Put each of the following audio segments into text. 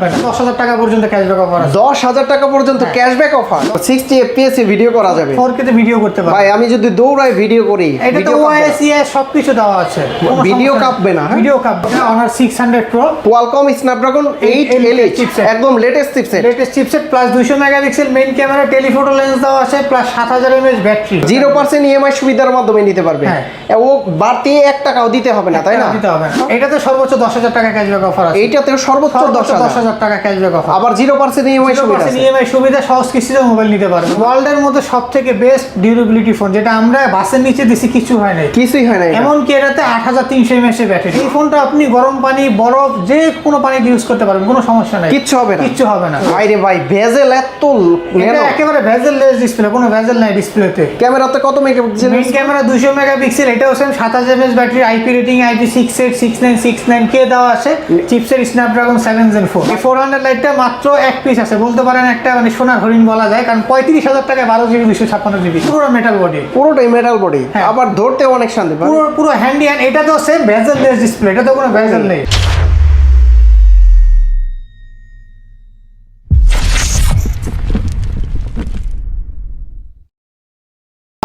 10,000 টাকা পর্যন্ত cashback offer আছে। 10,000 টাকা পর্যন্ত ক্যাশব্যাক অফার। 60 fps এ ভিডিও করা যাবে। 4K তে ভিডিও করতে পারবে। ভাই আমি যদি দৌড়াই ভিডিও করি, এটা তো OIS সবকিছু দেওয়া আছে। ভিডিও কাঁপবে না? ভিডিও কাঁপবে না। Honor 600 Pro Qualcomm Snapdragon 8 Elite chipset, একদম latest chipset. Latest chipset plus 200 megapixel main camera, telephoto lens দেওয়া আছে প্লাস 7000 mAh ব্যাটারি। 0% ইএমআই সুবিধার মাধ্যমে নিতে পারবে। হ্যাঁ। ও বাড়তি 1 টাকাও দিতে হবে না, তাই না? দিতে হবে না। এটাতে সর্বোচ্চ 10,000 টাকা ক্যাশব্যাক অফার আছে। এইটাতে সর্বোচ্চ 10,000 টাকা ক্যাশব্যাক অফার। আবার 0% ইএমআই সুবিধা আছে। ইএমআই সুবিধা, সহজ কিস্তিতে মোবাইল নিতে পারবে। ওয়ার্ল্ডের মধ্যে সবথেকে বেস্ট ডিউরেবিলিটি ফোন, যেটা আমরা বাসের নিচে দিছি কিছু হয় না, কিছুই হয় না। এমনকি এটাতে 8300 mAh ব্যাটারি। এই ফোনটা আপনি গরম পানি, বরফ, যে কোনো পানিতে ইউজ করতে পারবেন, কোনো সমস্যা নাই, কিচ্ছু হবে না, কিচ্ছু হবে না। ভাই রে ভাই, ভেজেল এত এটা একেবারে ভেজেল লেস ডিসপ্লে, কোনো ভেজেল নাই ডিসপ্লেতে। ক্যামেরাতে কত মেগাপিক্সেল? মেইন ক্যামেরা 200 মেগাপিক্সেল, এটাও same 7000 mAh battery, IP rating IP68 6969K দেওয়া আছে, চিপসের স্ন্যাপড্রাগন 7 Gen 4। এই 400 লাইটটা মাত্র এক পিস আছে, বলতে পারেন একটা মানে সোনার হরিণ বলা যায়, কারণ 35,000 টাকায় 12GB 256GB পুরো মেটাল বডি, পুরোটাই মেটাল বডি। হ্যাঁ। আবার ধরতে অনেক শান্তি। পুরো হ্যান্ডি হ্যান্ড। এটা তো সেম ভেজেল লেস ডিসপ্লে, এটা তো কোনো ভেজেল নেই।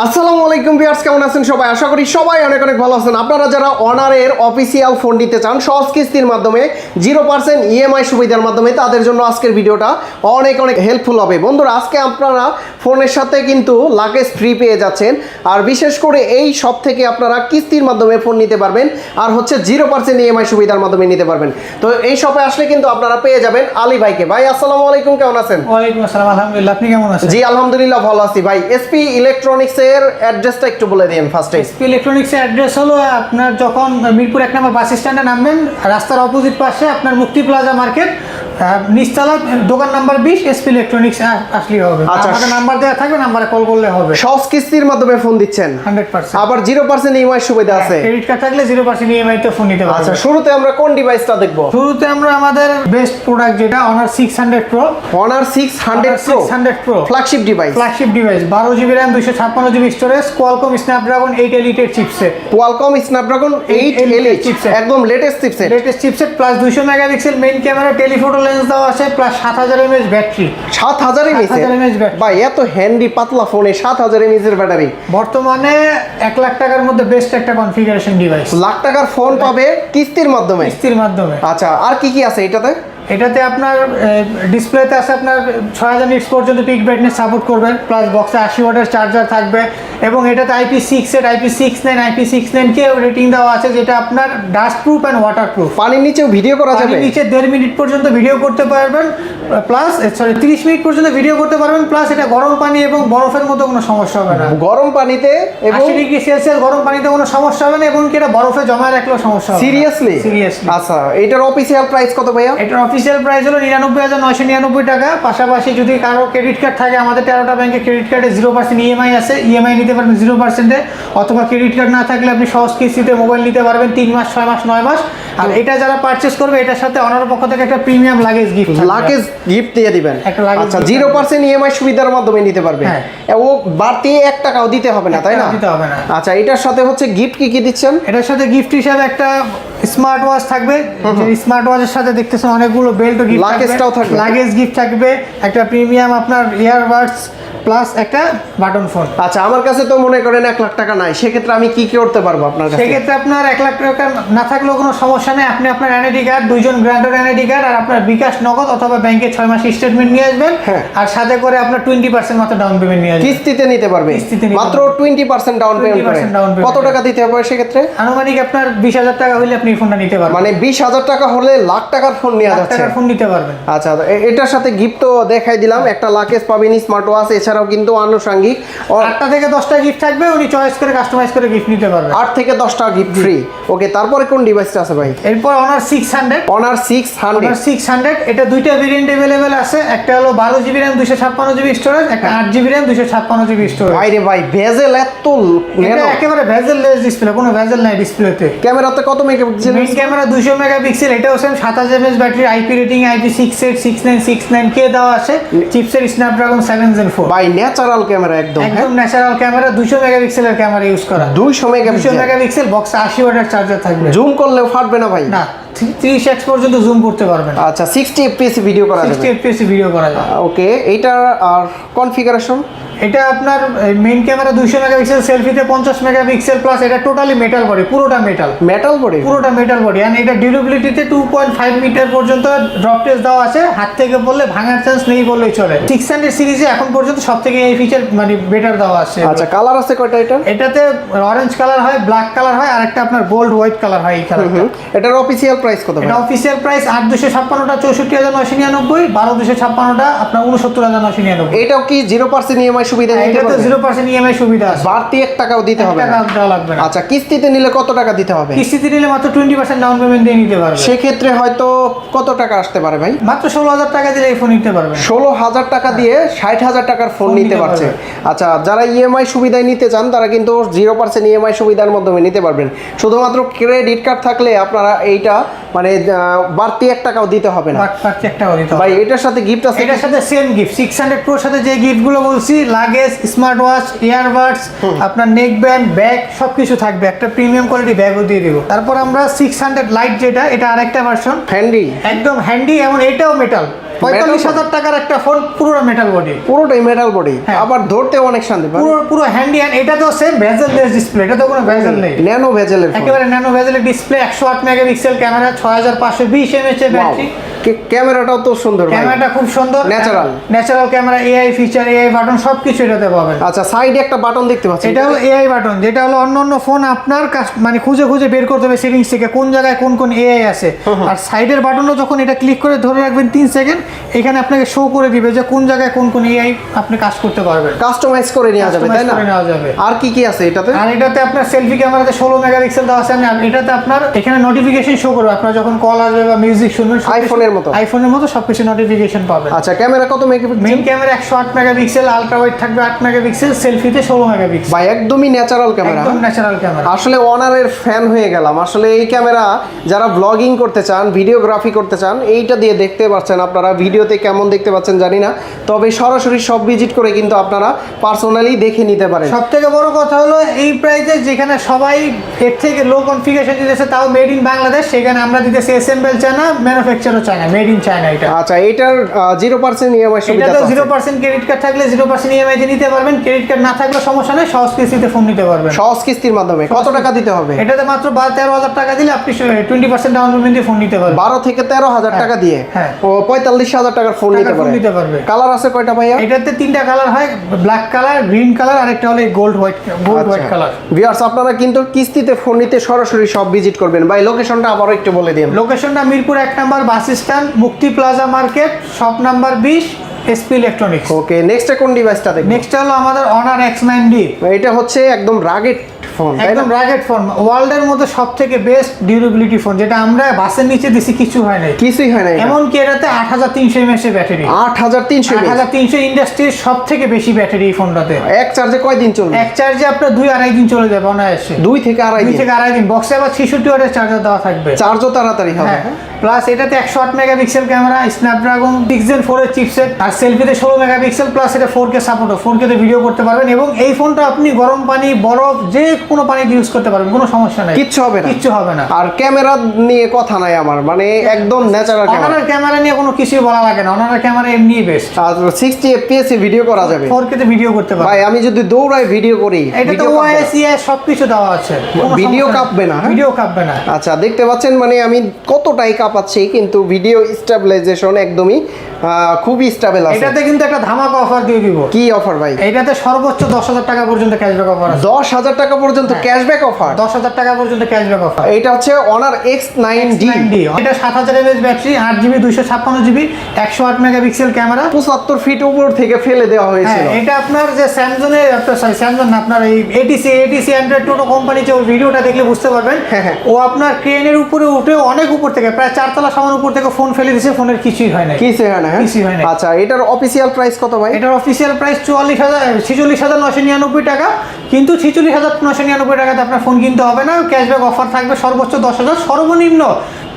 আসসালামু আলাইকুম ভিউয়ার্স, কেমন আছেন সবাই? আশা করি সবাই অনেক অনেক ভালো আছেন। আপনারা যারা অনারের অফিসিয়াল ফোন নিতে চান সহজ কিস্তির মাধ্যমে 0% ইএমআই সুবিধার মাধ্যমে, তাদের জন্য আজকের ভিডিওটা অনেক অনেক হেল্পফুল হবে। বন্ধুরা, আজকে আপনারা ফোনের সাথে কিন্তু লাগেজ ফ্রি পেয়ে যাচ্ছেন, আর বিশেষ করে এই সব থেকে আপনারা কিস্তির মাধ্যমে ফোন নিতে পারবেন, আর হচ্ছে 0% ইএমআই সুবিধার মাধ্যমে নিতে পারবেন। তো এই শপে আসলে কিন্তু আপনারা পেয়ে যাবেন আলী ভাইকে। ভাই আসসালামু আলাইকুম, কেমন আছেন? ওয়ালাইকুম আসসালাম, আলহামদুলিল্লাহ, আপনি কেমন আছেন? জি আলহামদুলিল্লাহ ভালো আছি। ভাই এসপি ইলেকট্রনিক্স এর অ্যাড্রেসটা একটু বলে দিন ফার্স্টে। এসপি ইলেকট্রনিক্সের অ্যাড্রেস হলো, আপনার যখন মিরপুর 1 নম্বর বাস স্ট্যান্ডে নামবেন, রাস্তার অপোজিট পাশে আপনার মুক্তি প্লাজা মার্কেট, নিচতলা দোকান নাম্বার 20, এসপি ইলেকট্রনিক্স আসলেই হবে। আচ্ছা, আমাদের নাম্বার দেওয়া থাকবে, নাম্বারে কল করলে হবে। সহজ কিস্তির মাধ্যমে ফোন দিচ্ছেন 100%। আবার 0% ইএমআই সুবিধা আছে। ক্রেডিট কার্ড থাকলে 0% ইএমআই তে ফোন নিতে পারবেন। আচ্ছা, শুরুতে আমরা কোন ডিভাইসটা দেখব? শুরুতে আমরা আমাদের বেস্ট প্রোডাক্ট, যেটা Honor 600 Pro। Honor 600 Pro flagship device, 12GB RAM, 256GB storage, Qualcomm Snapdragon 8 Elite chipset. Qualcomm Snapdragon 8 Elite chipset, একদম latest chipset. Latest chipset plus 200 megapixel main camera, telephoto lens দেওয়া আছে plus 7000 mAh battery. 7000 mAh battery. ভাই এত handy পাতলা ফোনে 7000 mAh এর battery. বর্তমানে 1 লাখ টাকার মধ্যে বেস্ট একটা কনফিগারেশন ডিভাইস। লাখ টাকার ফোন পাবে কিস্তির মাধ্যমে। কিস্তির মাধ্যমে। আচ্ছা, আর কি কি আছে এটাতে? এটাতে আপনার ডিসপ্লেতে আছে আপনার 6000 নিটস পর্যন্ত পিক ব্রাইটনেস সাপোর্ট করবে, প্লাস বক্সে 80 ওয়াটের চার্জার থাকবে, এবং এটাতে IP68 IP69 IP69K রেটিং দেওয়া আছে, যেটা আপনার dust proof and water proof. পানির নিচেও ভিডিও করা যাবে। পানির নিচে 1.5 মিনিট পর্যন্ত ভিডিও করতে পারবেন, প্লাস 30 মিনিট পর্যন্ত ভিডিও করতে পারবেন, প্লাস এটা গরম পানি এবং বরফের মতো কোনো সমস্যা হবে না। গরম পানিতে এবং 80 ডিগ্রি সেলসিয়াস গরম পানিতে কোনো সমস্যা হবে না, এবং কি এটা বরফে জমায় রাখলেও সমস্যা হবে না। সিরিয়াসলি? আচ্ছা, এটার অফিসিয়াল প্রাইস কত ভাইয়া? এটার অফিসিয়াল প্রাইস হলো 99,999 টাকা। পাশাপাশি যদি কারো ক্রেডিট কার্ড থাকে, আমাদের 13টা ব্যাংকে ক্রেডিট কার্ডে 0% ইএমআই আছে, ইএমআই নিতে পারবেন 0%-এ, অথবা ক্রেডিট কার্ড না থাকলে আপনি সহজ কিস্তিতে মোবাইল নিতে পারবেন 3 মাস, 6 মাস, 9 মাস। আর এটা যারা পারচেজ করবে, এটার সাথে অনার পক্ষ থেকে একটা premium luggage gift, luggage gift দিয়ে দিবেন। আচ্ছা, 0% ইএমআই সুবিধার মাধ্যমে নিতে পারবে। হ্যাঁ। ও বাড়তি 1 টাকাও দিতে হবে না, তাই না? দিতে হবে না। আচ্ছা, এটার সাথে হচ্ছে গিফট কি কি দিচ্ছেন? এটার সাথে গিফট হিসাবে একটা স্মার্ট ওয়াচ থাকবে, যে স্মার্ট ওয়াচের সাথে দেখতেছেন অনেকগুলো বেল্ট ও গিফট থাকবে, লাগেজ গিফট থাকবে, একটা প্রিমিয়াম আপনার ইয়ারবাডস, প্লাস একটা বাটন ফোন। আচ্ছা, আমার কাছে তো মনে করেন 1 লাখ টাকা নাই, সেক্ষেত্রে আমি কি কি করতে পারবো আপনার কাছে? সেক্ষেত্রে আপনার 1 লাখ টাকা না থাকলেও কোনো সমস্যা নেই, আপনি আপনার এনআইডি কার্ড, 2জন গ্রান্টের এনআইডি কার্ড, আর আপনার বিকাশ নগদ অথবা ব্যাংকে 6 মাস স্টেটমেন্ট নিয়ে আসবেন। হ্যাঁ। আর সাথে করে আপনার 20% মাত্র ডাউন পেমেন্ট নিয়ে আসবেন। কিস্তিতে নিতে পারবে মাত্র 20% ডাউন পেমেন্ট করে। কত টাকা দিতে হবে সেক্ষেত্রে? আনুমানিক আপনার 20,000 টাকা হলে আপনি ফোনটা নিতে পারবেন। মানে 20,000 টাকা হলে লাখ টাকার ফোন নেওয়া যাচ্ছে। টাকার ফোন নিতে পারবেন। আচ্ছা, এটার সাথে গিফট তো দেখাই দিলাম, একটা লাগেজ পাবেন, স্মার্ট ওয়াচ, এছাড়াও কিন্তু আনুষঙ্গিক 8টা থেকে 10টা গিফট থাকবে, উনি চয়েস করে কাস্টমাইজ করে গিফট নিতে পারবেন। 8 থেকে 10টা গিফট ফ্রি। ওকে, তারপরে কোন ডিভাইসটা আছে ভাই? এরপর Honor 600। Honor 600 এটা দুইটা ভেরিয়েন্ট अवेलेबल আছে, একটা হলো 12GB RAM 256GB স্টোরেজ, একটা 8GB RAM 256GB স্টোরেজ। ভাই রে ভাই, ভেজেল এত এটা একেবারে ভেজেল লেস ডিসপ্লে, কোনো ভেজেল নাই ডিসপ্লেতে। ক্যামেরাতে কত মেগাপিক্সেল? মেইন ক্যামেরা 200 মেগাপিক্সেল, এটাও same 7000 mAh battery, IP rating IP68 6969K দেওয়া আছে, চিপসের স্ন্যাপড্রাগন 7 Gen 4। ভাই ন্যাচারাল ক্যামেরা একদম ন্যাচারাল ক্যামেরা, 200 মেগাপিক্সেলের ক্যামেরা ইউজ করা। 200 মেগাপিক্সেল বক্সে 80 ওয়াটের চার্জার থাকবে। জুম করলেও ফাটবে না ভাই? না, 30x পর্যন্ত জুম করতে পারবেন। আচ্ছা 60 fps ভিডিও করা যাবে। 60 fps ভিডিও করা যায়। ওকে, এইটার আর কনফিগারেশন? এটা আপনার মেইন ক্যামেরা 200 মেগাপিক্সেল, সেলফিতে 50 মেগাপিক্সেল প্লাস, এটা টোটালি মেটাল বডি, পুরোটা মেটাল। Metal body? পুরোটা মেটাল বডি। এন্ড এটা ডিউরেবিলিটিতে 2.5 মিটার পর্যন্ত ড্রপ টেস্ট দেওয়া আছে, হাত থেকে পড়লে ভাঙার চান্স নেই বললেই চলে। 600 সিরিজে এখন পর্যন্ত সবথেকে এই ফিচার মানে বেটার দেওয়া আছে। আচ্ছা, কালার আছে কয়টা এটা? এটাতে অরেঞ্জ কালার হয়, ব্ল্যাক কালার হয়, আর একটা আপনার গোল্ড হোয়াইট কালার হয় এই কালারটা। এটার অফিসিয়াল প্রাইস কত? এটা অফিসিয়াল প্রাইস 8256টা 64999, 12256টা আপনার 69999। এটাও কি 0% ইএমআই সুবিধা দিতে এটা তো পারবে? 0% ইএমআই সুবিধা আছে। বাড়তি 1 টাকাও দিতে হবে না? টাকা দেওয়া লাগবে না। আচ্ছা, কিস্তিতে নিলে কত টাকা দিতে হবে? কিস্তিতে নিলে মাত্র 20% ডাউন পেমেন্ট দিয়ে নিতে পারবে। সেক্ষেত্রে হয়তো কত টাকা আসতে পারে ভাই? মাত্র 16000 টাকা দিলে এই ফোন নিতে পারবেন। 16000 টাকা দিয়ে 60000 টাকার ফোন ফোন নিতে নিতে পারছে। পারবে। আচ্ছা, যারা ইএমআই সুবিধায় নিতে চান তারা কিন্তু 0% ইএমআই সুবিধার মাধ্যমে নিতে পারবেন। শুধুমাত্র ক্রেডিট কার্ড থাকলে আপনারা এইটা মানে বাড়তি 1 টাকাও দিতে হবে না। বাকি একটাও দিতে হবে। ভাই এটার সাথে গিফট আছে? এটার সাথে সেম গিফট 600 প্রোর সাথে যে গিফটগুলো বলছি, লাগেজ, স্মার্ট ওয়াচ, ইয়ারবাডস, আপনার নেক ব্যান্ড, ব্যাগ সবকিছু থাকবে। একটা প্রিমিয়াম কোয়ালিটি ব্যাগও দিয়ে দিব। তারপর আমরা 600 লাইট যেটা, এটা আরেকটা ভার্সন, হ্যান্ডি, একদম হ্যান্ডি, এবং এটাও মেটাল। 45000 টাকার একটা ফোন, পুরো মেটাল বডি, পুরোটাই মেটাল বডি, হ্যাঁ। আবার ধরতে অনেক শান্তি পাবেন। পুরো হ্যান্ডি। এন্ড এটা তো সেম ভেজেললেস ডিসপ্লে, এটা তো কোনো ভেজেল নেই, ন্যানো ভেজেলের ফোন। একেবারে ন্যানো ভেজেলের ডিসপ্লে, 108 মেগাপিক্সেল ক্যামেরা, 6520 এমএএইচ এর ব্যাটারি। ক্যামেরাটাও তো সুন্দর ভাই। ক্যামেরাটা খুব সুন্দর, natural camera, AI feature, AI button সবকিছু এটাতে পাবেন। আচ্ছা, সাইডে একটা বাটন দেখতে পাচ্ছি, এটা হলো এআই বাটন, যেটা হলো অন্য ফোন আপনার মানে খুঁজে বের করতে হবে সেটিংস থেকে কোন জায়গায় কোন এআই আছে। আর সাইডের বাটনও যখন এটা ক্লিক করে ধরে রাখবেন 3 সেকেন্ড, এখানে আপনাকে শো করে দিবে যে কোন জায়গায় কোন এআই আপনি কাজ করতে পারবেন, কাস্টমাইজ করে নেওয়া যাবে, তাই না? নেওয়া যাবে। আর কি আছে এটাতে? আর এটাতে আপনার সেলফি ক্যামেরাতে 16 মেগাপিক্সেল দেওয়া আছে। এটাতে আপনার এখানে নোটিফিকেশন শো করবে, আপনার যখন কল আসবে বা মিউজিক শুনবেন, আইফোনের মতো সবকিছু নোটিফিকেশন পাবেন। আচ্ছা, ক্যামেরা কত megapixel? Main camera 108 megapixel, ultra wide থাকবে 8 মেগাপিক্সেল, সেলফিতে 16 মেগাপিক্সেল। ভাই একদমই ন্যাচারাল ক্যামেরা, একদম ন্যাচারাল ক্যামেরা। আসলে অনারের ফ্যান হয়ে গেলাম। আসলে এই ক্যামেরা যারা ব্লগিং করতে চান, ভিডিওগ্রাফি করতে চান, এইটা দিয়ে দেখতে পাচ্ছেন আপনারা। ভিডিওতে কেমন দেখতে পাচ্ছেন জানি না, তবে সরাসরি সব ভিজিট করে কিন্তু আপনারা পার্সোনালি দেখে নিতে পারেন। সবথেকে বড় কথা হলো এই প্রাইসে যেখানে সবাই এর থেকে লো কনফিগারেশন দিতেছে, তাও মেড ইন বাংলাদেশ, সেখানে আমরা দিতেছি অ্যাসেম্বল চায়না, ম্যানুফ্যাকচারও চায়না, মেড ইন চায়না। এটা আচ্ছা, এটার 0% ইএমআই সুবিধা এটা আছে? 0% ক্রেডিট কার্ড থাকলে 0% ইএমআই তে নিতে পারবেন। ক্রেডিট কার্ড না থাকলে সমস্যা নেই, সহজ কিস্তিতে ফোন নিতে পারবেন। সহজ কিস্তির মাধ্যমে কত টাকা দিতে হবে? এটাতে মাত্র 13,000 টাকা দিলে আপনি 20% ডাউন পেমেন্ট দিয়ে ফোন নিতে পারবেন। 12 থেকে 13,000 টাকা দিয়ে হ্যাঁ। ও 45,000 টাকার ফোন নিতে পারবে। কালার আছে কয়টা ভাইয়া? এটাতে 3টা কালার হয়, ব্ল্যাক কালার, গ্রিন কালার, আর একটা হলো গোল্ড হোয়াইট কালার। ভিউয়ার্স, আপনারা কিন্তু কিস্তিতে ফোন নিতে সরাসরি সব ভিজিট করবেন। ভাই লোকেশনটা আবারও একটু বলে দিন। লোকেশনটা মিরপুর 1 নম্বর bus stand, Mukti plaza market, shop number 20, SP electronics. Okay, next কোন ডিভাইসটা দেখব? নেক্সট হলো আমাদের অনার X9D। এটা হচ্ছে একদম রাগেড ফোন, একদম রাগেড ফোন, ওয়ার্ল্ডের মধ্যে সবথেকে বেস্ট ডিউরেবিলিটি ফোন, যেটা আমরা বাসের নিচে দিছি কিছু হয় নাই, কিছুই হয় না। এমনকি এটাতে 8300 এমএএইচ এর ব্যাটারি। 8300 ইন্ডাস্ট্রির সবথেকে বেশি ব্যাটারি এই ফোনটাতে। এক চার্জে কয়দিন চলবে? এক চার্জে আপনার 2-2.5 দিন চলে যাবে অনায়াসে। 2 থেকে আড়াই দিন। বক্সে আবার 66 ওয়াটের চার্জার দেওয়া থাকবে, চার্জও তাড়াতাড়ি হবে। প্লাস এটাতে 108 মেগাপিক্সেল ক্যামেরা, স্ন্যাপড্রাগন 6 Gen 4 এর চিপসেট, আর সেলফিতে 16 মেগাপিক্সেল, প্লাস এটা 4K সাপোর্ট, 4K তে ভিডিও করতে পারবেন। এবং এই ফোনটা আপনি গরম পানি, বরফ, যে কোনো পানি ইউজ করতে পারবেন, কোনো সমস্যা নাই, কিচ্ছু হবে না। আর ক্যামেরা নিয়ে কথা নাই আমার, মানে একদম ন্যাচারাল ক্যামেরা। অনারের ক্যামেরা নিয়ে কোনো কিছুই বলা লাগে না, অনারের ক্যামেরা এমনিই বেস্ট। আর 60 fps এ ভিডিও করা যাবে, 4K তে ভিডিও করতে পারবেন। ভাই আমি যদি দৌড়াই ভিডিও করি, এটা তো OIS সবকিছু দেওয়া আছে, ভিডিও কাঁপবে না? ভিডিও কাঁপবে না। আচ্ছা, দেখতে পাচ্ছেন মানে আমি কতটাই কাঁপাচ্ছি, কিন্তু ভিডিও স্টেবিলাইজেশন একদমই খুবই স্টেবল আছে। এটাতে কিন্তু একটা ধামাকা অফার দিয়ে দিব। কি অফার ভাই? এটাতে সর্বোচ্চ 10,000 টাকা পর্যন্ত ক্যাশব্যাক অফার আছে। 10,000 টাকা পর্যন্ত ক্যাশব্যাক অফার? 10,000 টাকা পর্যন্ত ক্যাশব্যাক অফার। এটা হচ্ছে অনার X9D। এটা 7000 mAh battery, 8GB 256GB, 108 megapixel camera, 75 feet উপর থেকে ফেলে দেওয়া হয়েছিল। এটা আপনার যে স্যামসাংয়ের, স্যামসাং না, আপনার এই ATC অ্যান্ড্রয়েড টোটো কোম্পানি, যে ভিডিওটা দেখলে বুঝতে পারবেন, ও আপনার ক্রেনের উপরে উঠে অনেক উপর থেকে, প্রায় 4 তলা সমান উপর থেকে ফোন ফেলে দিয়েছে, ফোনের কিছুই হয় না। আচ্ছা, এটার অফিসিয়াল প্রাইস কত ভাই? এটার অফিসিয়াল প্রাইস 46,999 টাকা, কিন্তু 46,999 টাকাতে আপনার ফোন কিনতে হবে না, ক্যাশব্যাক অফার থাকবে সর্বোচ্চ 10,000, সর্বনিম্ন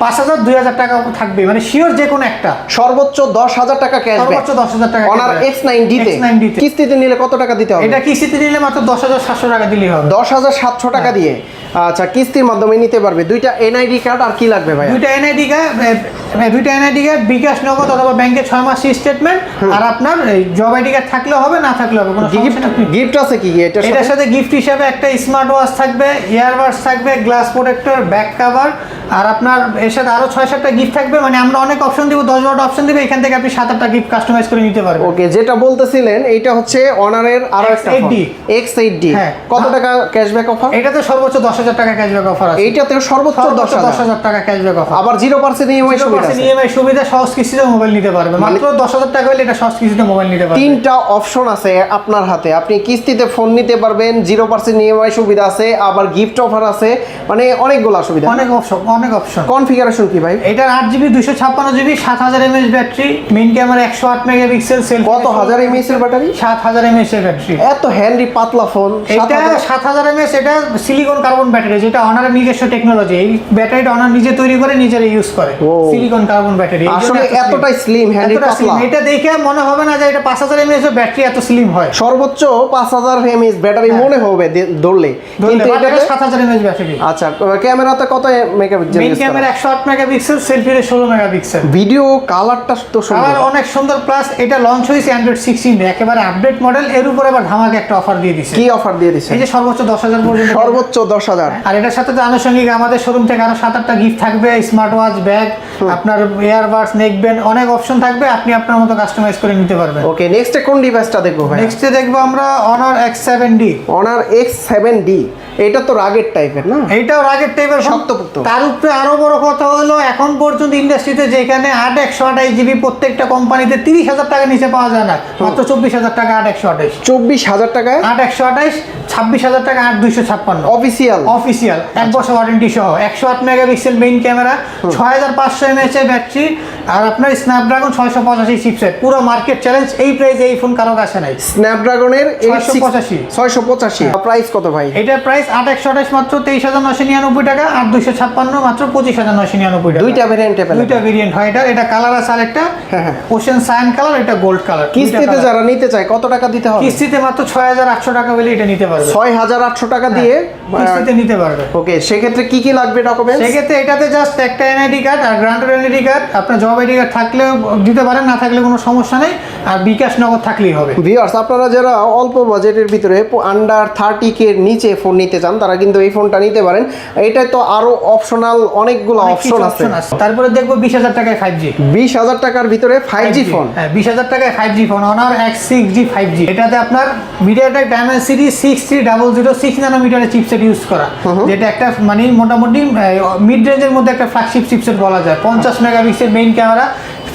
5,000, 2,000 টাকা থাকবে, মানে শিওর যে কোনো একটা। সর্বোচ্চ 10,000 টাকা ক্যাশব্যাক, সর্বোচ্চ 10,000 টাকা অনার X9D তে। কিস্তিতে নিলে কত টাকা দিতে হবে? এটা কিস্তিতে নিলে মাত্র 10,700 টাকা দিলেই হবে। 10,700 টাকা দিয়ে আচ্ছা, কিস্তির মাধ্যমে নিতে পারবে। দুইটা এনআইডি কার্ড আর কি লাগবে ভাই? দুইটা এনআইডি কার্ড, বিকাশ নগদ অথবা ব্যাংকে 6 মাস স্টেটমেন্ট, আর আপনার জব আইডি কার্ড থাকলেও হবে, না থাকলেও হবে, কোনো সমস্যা নেই। গিফট আছে কি এটার সাথে গিফট হিসাবে একটা স্মার্ট ওয়াচ থাকবে, ইয়ারবাডস থাকবে, গ্লাস প্রোটেক্টর, ব্যাক কভার, আর আপনার এর সাথে আরো 6-7টা গিফট থাকবে। মানে আমরা অনেক অপশন দিব, 10-12টা অপশন দিব, এখান থেকে আপনি 7-8টা গিফট কাস্টমাইজ করে নিতে পারবেন। ওকে, যেটা বলতেছিলেন এইটা হচ্ছে অনারের আরো একটা X8D। X8D। হ্যাঁ। কত টাকা ক্যাশব্যাক অফার? এটাতে সর্বোচ্চ 10,000 টাকা ক্যাশব্যাক অফার আছে। এইটাতে সর্বোচ্চ 10,000 টাকা ক্যাশব্যাক অফার। আবার 0% ইএমআই সুবিধা আছে। ইএমআই সুবিধা, সহজ কিস্তিতে মোবাইল নিতে পারবে। মাত্র 10,000 টাকা হলে এটা সহজ কিস্তিতে মোবাইল নিতে পারবে। তিনটা অপশন আছে আপনার হাতে, আপনি কিস্তিতে ফোন নিতে পারবেন, 0% ইএমআই সুবিধা আছে, আবার গিফট অফার আছে, মানে অনেকগুলো সুবিধা। অনেক অপশন। কনফিগারেশন কি ভাই? এটার 8GB 256GB 7000 mAh battery, main camera 108 megapixel, selfie কত হাজার এমএএইচ এর ব্যাটারি? 7000 mAh এর ব্যাটারি। এত হ্যান্ডি পাতলা ফোন। এটা 7000 mAh, এটা সিলিকন কার্বন ব্যাটারি, যেটা অনারের নিজস্ব টেকনোলজি। এই ব্যাটারিটা অনার নিজে তৈরি করে, নিজের ইউজ করে, সিলিকন কার্বন ব্যাটারি। আসলে এতটাই স্লিম, হ্যান্ডি পাতলা। এটা দেখে মনে হবে না যে এটা 5000 mAh এর ব্যাটারি এত স্লিম হয়। সর্বোচ্চ 5000 এমএএইচ ব্যাটারি মনে হবে ধরলে, কিন্তু এটা 7000 mAh ব্যাটারি। আচ্ছা, ক্যামেরাতে কত মেগাপিক্সেল? মেইন ক্যামেরা 108 মেগাপিক্সেল, সেলফিতে 16 মেগাপিক্সেল। ভিডিও কালারটা তো সুন্দর, কালার অনেক সুন্দর। প্লাস এটা লঞ্চ হয়েছে অ্যান্ড্রয়েড 16 একেবারে আপডেট মডেল। এর উপরে আবার ধামাকে একটা অফার দিয়ে দিছে। কি অফার দিয়ে দিছে? এই যে সর্বোচ্চ 10,000 পর্যন্ত। সর্বোচ্চ 10,000। আর এটার সাথে তো আনুষঙ্গিক আমাদের শোরুম থেকে আরো 7-8টা গিফট থাকবে, স্মার্ট ওয়াচ, ব্যাগ, আপনার ইয়ারবাডস, নেকব্যান্ড, অনেক অপশন থাকবে, আপনি আপনার মতো কাস্টমাইজ করে নিতে পারবেন। ওকে, নেক্সটে কোন ডিভাইসটা দেখবো ভাই? নেক্সটে দেখবো আমরা Honor X7D। Honor X7D, এটা তো রাগের টাইপের না? এইটাও রাগের টাইপের, শক্তপোক্ত। তার উপরে আরো বড় কথা হলো, এখন পর্যন্ত ইন্ডাস্ট্রিতে যেখানে 8/128GB প্রত্যেকটা কোম্পানিতে 30,000 টাকা নিচে পাওয়া যায় না, মাত্র 24,000 টাকা 8/128। 24,000 টাকায় 8/128, 26,000 টাকা 8/256 অফিসিয়াল 1 বছর ওয়ারেন্টি সহ, 108 megapixel main camera, 6500 mAh battery, আর আপনার স্ন্যাপড্রাগন 685 চিপসেট। পুরো মার্কেট চ্যালেঞ্জ, এই প্রাইসে এই ফোন কারো কাছে নাই। স্ন্যাপড্রাগনের 685 প্রাইস কত ভাই? এটার প্রাইস 8/128 মাত্র 23,999 টাকা, 8/256 মাত্র 25,999 টাকা। দুইটা ভেরিয়েন্ট अवेलेबल, দুইটা ভেরিয়েন্ট হয়। এটা কালার আছে, আরেকটা ওশেন সায়ান কালার, এটা গোল্ড কালার। কিস্তিতে যারা নিতে চায় কত টাকা দিতে হবে? কিস্তিতে মাত্র 6,800 টাকা হলে এটা নিতে পারবে। 6,800 টাকা দিয়ে কিস্তিতে নিতে পারবে। ওকে, সেক্ষেত্রে কি কি লাগবে ডকুমেন্টস? সেক্ষেত্রে এটাতে জাস্ট একটা এনআইডি কার্ড আর গ্রান্টেড এনআইডি কার্ড, আপনার জব আইডি কার্ড থাকলেও দিতে পারেন, না থাকলে কোনো সমস্যা নেই, আর বিকাশ নগদ থাকলেই হবে। ভিউয়ার্স, আপনারা যারা অল্প বাজেটের ভিতরে আন্ডার 30K এর নিচে ফোন নিতে চান, তারা কিন্তু এই ফোনটা নিতে পারেন। এটা তো আরো অপশনাল অনেকগুলো অপশন আছে। তারপরে দেখবো 20,000 টাকায় 5G। 20,000 টাকার ভিতরে 5G ফোন। হ্যাঁ, 20,000 টাকায় 5G phone, Honor X6G 5G। এটাতে আপনার MediaTek Dimensity 6300 6 ন্যানোমিটারের চিপসেট ইউজ করা, যেটা একটা মানে মোটামুটি মিড রেঞ্জের মধ্যে একটা ফ্ল্যাগশিপ চিপসেট বলা যায়। 50 megapixel main camera,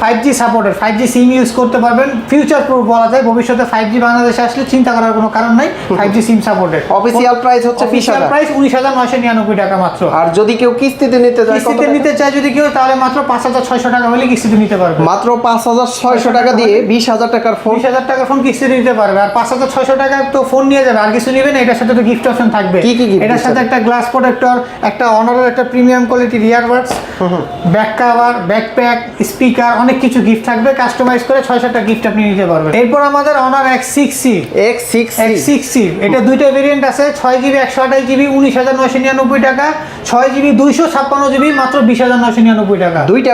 5G supported, 5G SIM use করতে পারবেন, ফিউচার প্রুফ বলা যায়। ভবিষ্যতে 5G বাংলাদেশে আসলে চিন্তা করার কোনো কারণ নাই, 5G SIM supported. Official price হচ্ছে 20,000, প্রাইস 19,999 টাকা মাত্র। আর যদি কেউ কিস্তিতে নিতে চায়, কিস্তিতে নিতে চায় যদি কেউ, তাহলে মাত্র 5,600 টাকা হলে কিস্তিতে নিতে পারবে। মাত্র 5,600 টাকা দিয়ে 20,000 টাকার ফোন, 20,000 টাকার ফোন কিস্তিতে নিতে পারবে। আর 5,600 টাকা তো ফোন নিয়ে যাবে, আর কিছু নেবেন। এটার সাথে তো গিফট অপশন থাকবে। কি কি gift এটার সাথে একটা গ্লাস প্রোটেক্টর, একটা অনারের একটা প্রিমিয়াম কোয়ালিটির earbuds, back cover, backpack, speaker, অনেক কিছু গিফট থাকবে। কাস্টমাইজ করে 6-7টা গিফট আপনি নিতে পারবেন। এরপর আমাদের Honor X6C। এটা দুইটা ভেরিয়েন্ট আছে, 6GB 128GB 19,999 টাকা, 6GB 256GB মাত্র 20,999 টাকা। দুইটা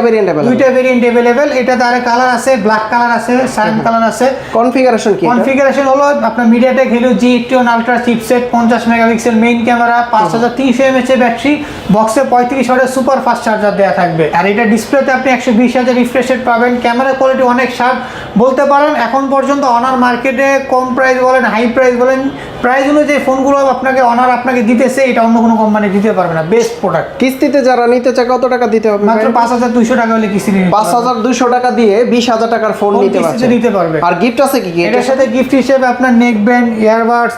ভেরিয়েন্ট अवेलेबल। এটাতে আরে কালার আছে, ব্ল্যাক কালার আছে, সায়ান কালার আছে। কনফিগারেশন কি? কনফিগারেশন হলো আপনার MediaTek Helio G81 Ultra chipset, 50 megapixel main camera, 5300 mAh battery, বক্সে 35 ওয়াটের সুপার ফাস্ট চার্জার দেওয়া থাকবে। আর এটা ডিসপ্লেতে আপনি 120,000 রিফ্রেশ রেট পাবেন। ক্যামেরা কোয়ালিটি অনেক শার্প বলতে পারেন। এখন পর্যন্ত Honor মার্কেটে কম প্রাইস বলেন, হাই প্রাইস বলেন, প্রাইস অনুযায়ী ফোনগুলো আপনাকে Honor আপনাকে দিতেছে, এটা অন্য কোনো কোম্পানি দিতে পারবে না। Best product. কিস্তিতে যারা নিতে চায় কত টাকা দিতে হবে? মাত্র 5,200 টাকা হলে কিস্তি নিতে 5,200 টাকা দিয়ে 20,000 টাকার ফোন নিতে পারবে। আর গিফট আছে কি? এটার সাথে গিফট হিসেবে আপনার neck band, earbuds,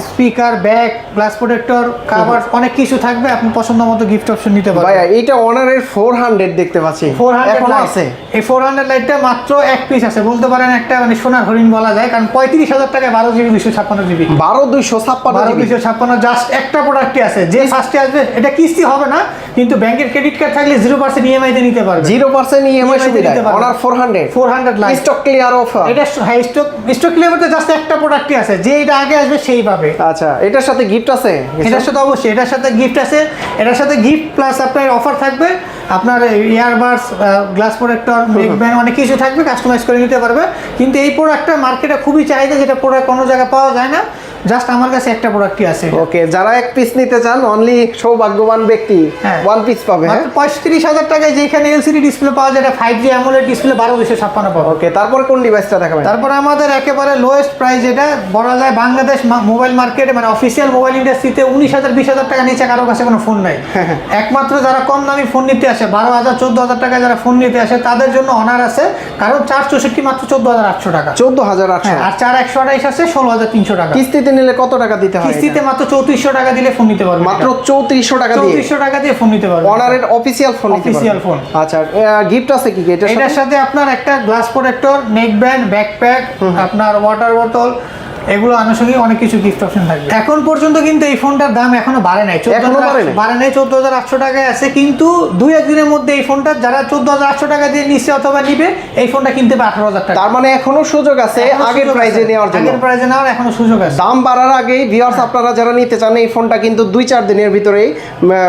speaker, bag, glass protector, cover, অনেক কিছু থাকবে। আপনি পছন্দ মতো গিফট অপশন নিতে পারবেন। ভাই, এটা Honor এর 400 দেখতে পাচ্ছি, 400 এখনো আছে? এই 400 400 লাইটটা মাত্র এক পিস আছে, বলতে পারেন একটা মানে সোনার হরিণ বলা যায়, কারণ 35,000 টাকায় 12 জিবি 256 জিবি 12,256 জাস্ট একটা প্রোডাক্টই আছে। যে ফার্স্টে আসবে, এটা কিস্তি হবে না, কিন্তু ব্যাংকের ক্রেডিট কার্ড থাকলে 0% ইএমআই তে নিতে পারবে। 0% ইএমআই সুবিধা honour 400 light stock clear offer. এটা হাই স্টক ক্লিয়ার বলতে জাস্ট একটা প্রোডাক্টই আছে, যে এটা আগে আসবে সেই পাবে। আচ্ছা, এটার সাথে গিফট আছে? এটার সাথে অবশ্যই এটার সাথে গিফট আছে। এটার সাথে গিফট প্লাস আপনার অফার থাকবে, আপনার earbuds, glass protector, neck band, অনেক কিছু থাকবে, কাস্টমাইজ করে নিতে পারবে। কিন্তু এই প্রোডাক্টটা মার্কেটে খুবই চাহিদা, যেটা প্রোডাক্ট কোনো জায়গায় পাওয়া যায় না, জাস্ট আমার কাছে একটা প্রোডাক্টই আছে। ওকে, যারা এক পিস নিতে চান অনলি সৌভাগ্যবান ব্যক্তি ওয়ান পিস পাবে। মাত্র 35,000 টাকায় যেখানে এলসিডি ডিসপ্লে পাওয়া যায়, এটা 5G অ্যামোলেড ডিসপ্লে 12,256 পাবে। ওকে, তারপর কোন ডিভাইসটা দেখাবেন? তারপর আমাদের একেবারে লোয়েস্ট প্রাইস, এটা বলা যায় বাংলাদেশ মোবাইল মার্কেটে মানে অফিসিয়াল মোবাইল ইন্ডাস্ট্রিতে 19,000 20,000 টাকা নিচে কারো কাছে কোনো ফোন নাই। একমাত্র যারা কম দামি ফোন নিতে আসে, 12,000 14,000 টাকায় যারা ফোন নিতে আসে, তাদের জন্য অনার আছে। কারণ 464 মাত্র 14,800 টাকা, 14,800। আর 4,128 আছে 16,300 টাকা। কিস্তিতে নিলে কত টাকা দিতে হয়? কিস্তিতে মাত্র 3,400 টাকা দিলে ফোন নিতে পারবে। মাত্র 3,400 টাকা দিয়ে 3,400 টাকা দিয়ে ফোন নিতে পারবে। অনারের অফিসিয়াল ফোন নিতে পারবে। Official phone. আচ্ছা, গিফট আছে কি এটার সাথে? এটার সাথে আপনার একটা glass protector, neck band, backpack, আপনার ওয়াটার বোতল, এগুলো আনুষঙ্গিক অনেক কিছু গিফট অপশন থাকবে। এখন পর্যন্ত কিন্তু এই ফোনটার দাম এখনো বাড়ে নাই, 14,800 টাকায় আছে। কিন্তু 2-1 দিনের মধ্যে এই ফোনটা যারা 14,800 টাকা দিয়ে নিচ্ছে অথবা নিবে, এই ফোনটা কিনতে পারে 18,000 টাকা। তার মানে এখনো সুযোগ আছে আগের প্রাইসে নেওয়ার জন্য। আগের প্রাইসে নেওয়ার এখনো সুযোগ আছে। দাম বাড়ার আগেই ভিউয়ার্স আপনারা যারা নিতে চান, এই ফোনটা কিন্তু 2-4 দিনের ভিতরেই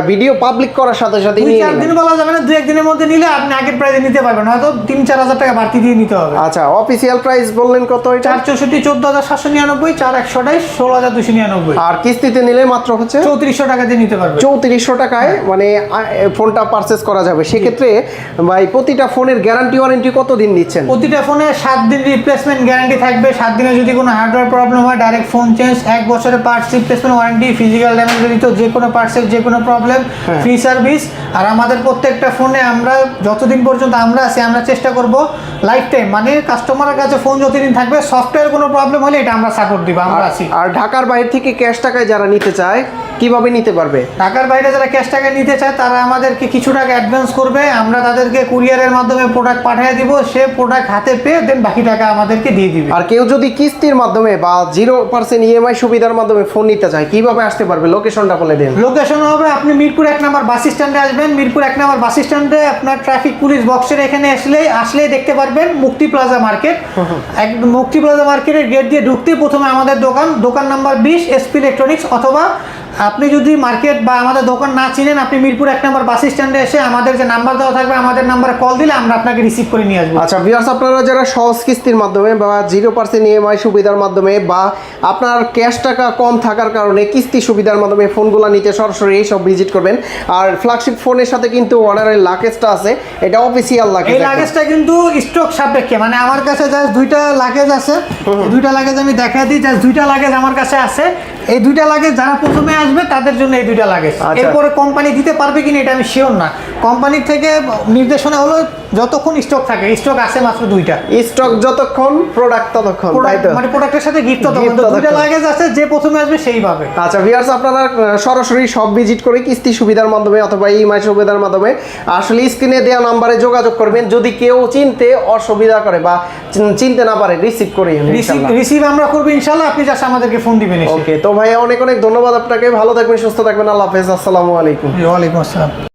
ভিডিও পাবলিক করার সাথে সাথে নিয়ে 2-4 দিন বলা যাবে না, 2-1 দিনের মধ্যে নিলে আপনি আগের প্রাইসে নিতে পারবেন, হয়তো 3-4,000 টাকা বাড়তি দিয়ে নিতে হবে। আচ্ছা, অফিসিয়াল প্রাইস বললেন কত? এটা 464, 14,799, 4,128, 16,299। আর কিস্তিতে নিলে মাত্র হচ্ছে 3,400 টাকা দিয়ে নিতে পারবে। 3,400 টাকায় মানে ফোনটা পারচেজ করা যাবে। সেক্ষেত্রে ভাই প্রতিটা ফোনের গ্যারান্টি ওয়ারেন্টি কত দিন দিচ্ছেন? প্রতিটা ফোনে 7 দিন রিপ্লেসমেন্ট গ্যারান্টি থাকবে। 7 দিনে যদি কোনো হার্ডওয়্যার প্রবলেম হয়, ডাইরেক্ট ফোন চেঞ্জ। 1 বছরের parts replacement warranty, physical damage জড়িত যে কোনো পার্টসের যে কোনো প্রবলেম ফ্রি সার্ভিস। আর আমাদের প্রত্যেকটা ফোনে আমরা যতদিন পর্যন্ত আমরা আছি, আমরা চেষ্টা করব লাইফ টাইম, মানে কাস্টমারের কাছে ফোন যতদিন থাকবে, সফটওয়্যার কোনো প্রবলেম হলে এটা আমরা সাপোর্ট দিব, আমরা আছি। আর ঢাকার বাইরে থেকে ক্যাশ টাকায় যারা নিতে চায় কিভাবে নিতে পারবে? ঢাকার বাইরে যারা ক্যাশ টাকা নিতে চায়, তারা আমাদেরকে কিছু টাকা অ্যাডভান্স করবে, আমরা তাদেরকে কুরিয়ারের মাধ্যমে প্রোডাক্ট পাঠিয়ে দিব। সে প্রোডাক্ট হাতে পেয়ে দেন বাকি টাকা আমাদেরকে দিয়ে দিবে। আর কেউ যদি কিস্তির মাধ্যমে বা 0% ইএমআই সুবিধার মাধ্যমে ফোন নিতে চায়, কিভাবে আসতে পারবে? লোকেশনটা বলে দেন। লোকেশন হবে, আপনি মিরপুর 1 নম্বর বাস স্ট্যান্ডে আসবেন। মিরপুর 1 নম্বর বাস স্ট্যান্ডে আপনার ট্রাফিক পুলিশ বক্সের এখানে আসলেই দেখতে পারবেন মুক্তি প্লাজা মার্কেট। একদম মুক্তি প্লাজা মার্কেটের গেট দিয়ে ঢুকতে প্রথমে আমাদের দোকান নাম্বার 20 এসপি ইলেকট্রনিক্স। অথবা আপনি যদি মার্কেট বা আমাদের দোকান না চিনেন, আপনি মিরপুর 1 নম্বর বাস স্ট্যান্ডে এসে আমাদের যে নাম্বার দেওয়া থাকবে, আমাদের নাম্বারে কল দিলে আমরা আপনাকে রিসিভ করে নিয়ে আসবো। আচ্ছা ভিউয়ার্স, আপনারা যারা সহজ কিস্তির মাধ্যমে বা 0% ইএমআই সুবিধার মাধ্যমে বা আপনার ক্যাশ টাকা কম থাকার কারণে কিস্তি সুবিধার মাধ্যমে ফোনগুলো নিতে সরাসরি এই সব ভিজিট করবেন। আর ফ্ল্যাগশিপ ফোনের সাথে কিন্তু অনারের লাগেজটা আছে, এটা অফিসিয়াল লাগেজ। এই লাগেজটা কিন্তু স্টক সাপেক্ষে, মানে আমার কাছে জাস্ট 2টা লাগেজ আছে। 2টা লাগেজ আমি দেখা দিই, জাস্ট 2টা লাগেজ আমার কাছে আছে। এই 2টা লাগেজ যারা প্রথমে আসবে তাদের জন্য এই 2টা লাগেজ। এরপরে কোম্পানি দিতে পারবে কিনা এটা আমি শিওর না। কোম্পানির থেকে নির্দেশনা হলো যতক্ষণ স্টক থাকে, স্টক আছে মাত্র 2টা। স্টক যতক্ষণ, প্রোডাক্ট ততক্ষণ, তাই তো? মানে প্রোডাক্টের সাথে গিফট ততক্ষণ। 2টা লাগেজ আছে, যে প্রথমে আসবে সেই পাবে। আচ্ছা ভিউয়ার্স, আপনারা সরাসরি সব ভিজিট করে কিস্তি সুবিধার মাধ্যমে অথবা ইএমআই সুবিধার মাধ্যমে আসলে স্ক্রিনে দেওয়া নাম্বারে যোগাযোগ করবেন। যদি কেউ চিনতে অসুবিধা করে বা চিনতে না পারে, রিসিভ করে রিসিভ আমরা করব ইনশাআল্লাহ। আপনি জাস্ট আমাদেরকে ফোন দিবেন। ওকে, তো ভাই অনেক অনেক ধন্যবাদ আপনাকে। ভালো থাকবেন, সুস্থ থাকবেন। আল্লাহ হাফেজ। আসসালামু আলাইকুম। ওয়া আলাইকুম আসসালাম।